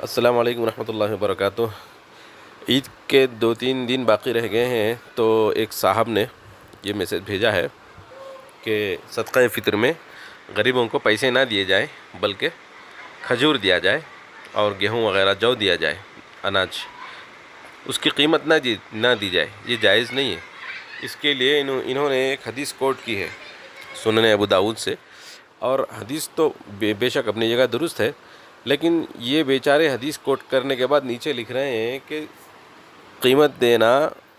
السلام علیکم ورحمۃ اللہ وبرکاتہ۔ عید کے 2-3 دن باقی رہ گئے ہیں تو ایک صاحب نے یہ میسج بھیجا ہے کہ صدقہ فطر میں غریبوں کو پیسے نہ دیے جائیں بلکہ کھجور دیا جائے اور گیہوں وغیرہ جو دیا جائے اناج، اس کی قیمت نہ دی جائے، یہ جائز نہیں ہے۔ اس کے لیے انہوں نے ایک حدیث کوٹ کی ہے سنن ابو داؤد سے، اور حدیث تو بے شک اپنی جگہ درست ہے، لیکن یہ بیچارے حدیث کوٹ کرنے کے بعد نیچے لکھ رہے ہیں کہ قیمت دینا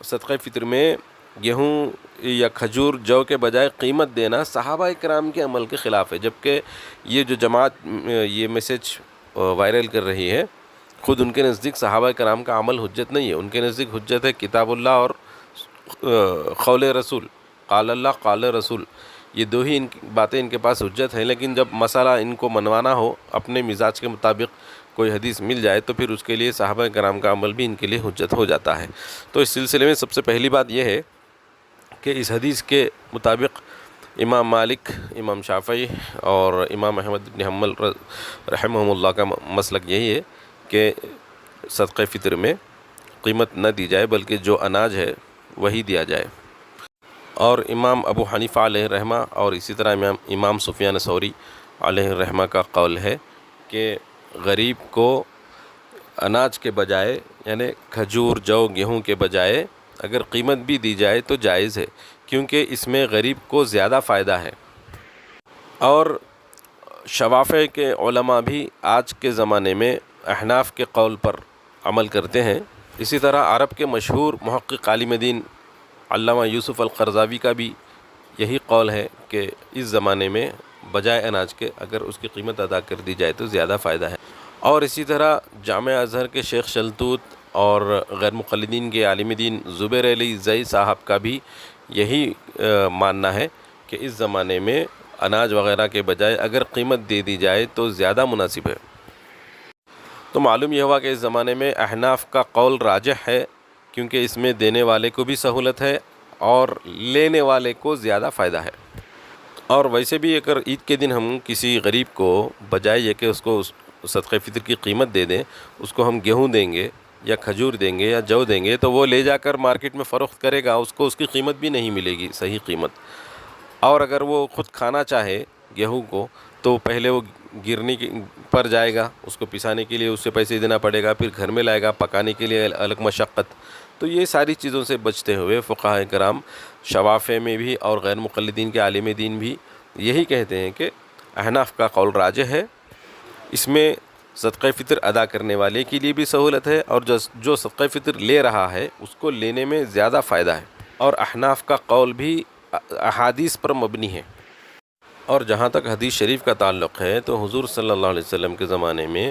صدقہ فطر میں گیہوں یا کھجور جو کے بجائے قیمت دینا صحابہ کرام کے عمل کے خلاف ہے، جبکہ یہ جو جماعت یہ میسج وائرل کر رہی ہے خود ان کے نزدیک صحابہ کرام کا عمل حجت نہیں ہے، ان کے نزدیک حجت ہے کتاب اللہ اور قول رسول، قال اللہ قال رسول، یہ دو ہی باتیں ان کے پاس حجت ہیں۔ لیکن جب مسئلہ ان کو منوانا ہو اپنے مزاج کے مطابق کوئی حدیث مل جائے تو پھر اس کے لیے صحابہ کرام کا عمل بھی ان کے لیے حجت ہو جاتا ہے۔ تو اس سلسلے میں سب سے پہلی بات یہ ہے کہ اس حدیث کے مطابق امام مالک، امام شافعی اور امام احمد بن حنبل رحمہم اللہ کا مسلک یہی ہے کہ صدقہ فطر میں قیمت نہ دی جائے بلکہ جو اناج ہے وہی دیا جائے، اور امام ابو حنیفہ علیہ رحمہ اور اسی طرح امام سفیان ثوری علیہ رحمہ کا قول ہے کہ غریب کو اناج کے بجائے یعنی کھجور جو گیہوں کے بجائے اگر قیمت بھی دی جائے تو جائز ہے، کیونکہ اس میں غریب کو زیادہ فائدہ ہے۔ اور شوافع کے علماء بھی آج کے زمانے میں احناف کے قول پر عمل کرتے ہیں۔ اسی طرح عرب کے مشہور محقق عالم دین علامہ یوسف القرضاوی کا بھی یہی قول ہے کہ اس زمانے میں بجائے اناج کے اگر اس کی قیمت ادا کر دی جائے تو زیادہ فائدہ ہے۔ اور اسی طرح جامعہ ازہر کے شیخ شلتوت اور غیر مقلدین کے عالم دین زبیر علی زئی صاحب کا بھی یہی ماننا ہے کہ اس زمانے میں اناج وغیرہ کے بجائے اگر قیمت دے دی جائے تو زیادہ مناسب ہے۔ تو معلوم یہ ہوا کہ اس زمانے میں احناف کا قول راجح ہے، کیونکہ اس میں دینے والے کو بھی سہولت ہے اور لینے والے کو زیادہ فائدہ ہے۔ اور ویسے بھی اگر عید کے دن ہم کسی غریب کو بجائے یہ کہ اس کو صدقہ فطر کی قیمت دے دیں، اس کو ہم گیہوں دیں گے یا کھجور دیں گے یا جو دیں گے تو وہ لے جا کر مارکیٹ میں فروخت کرے گا، اس کو اس کی قیمت بھی نہیں ملے گی، صحیح قیمت۔ اور اگر وہ خود کھانا چاہے گیہوں کو تو پہلے وہ گرنی پر جائے گا، اس کو پسانے کے لیے اس سے پیسے دینا پڑے گا، پھر گھر میں لائے گا پکانے کے لیے الگ مشقت۔ تو یہ ساری چیزوں سے بچتے ہوئے فقہاء کرام شوافع میں بھی اور غیر مقلدین کے عالم دین بھی یہی کہتے ہیں کہ احناف کا قول راجح ہے، اس میں صدقہ فطر ادا کرنے والے کے لیے بھی سہولت ہے اور جو صدقہ فطر لے رہا ہے اس کو لینے میں زیادہ فائدہ ہے۔ اور احناف کا قول بھی احادیث پر مبنی ہے۔ اور جہاں تک حدیث شریف کا تعلق ہے تو حضور صلی اللہ علیہ وسلم کے زمانے میں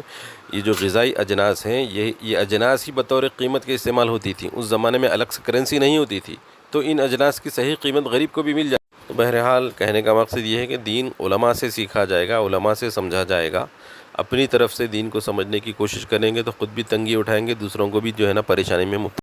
یہ جو غذائی اجناس ہیں یہ اجناس ہی بطور قیمت کے استعمال ہوتی تھی، اس زمانے میں الگ سے کرنسی نہیں ہوتی تھی، تو ان اجناس کی صحیح قیمت غریب کو بھی مل جائے۔ تو بہرحال کہنے کا مقصد یہ ہے کہ دین علماء سے سیکھا جائے گا، علماء سے سمجھا جائے گا، اپنی طرف سے دین کو سمجھنے کی کوشش کریں گے تو خود بھی تنگی اٹھائیں گے، دوسروں کو بھی جو ہے نا پریشانی میں مبتلا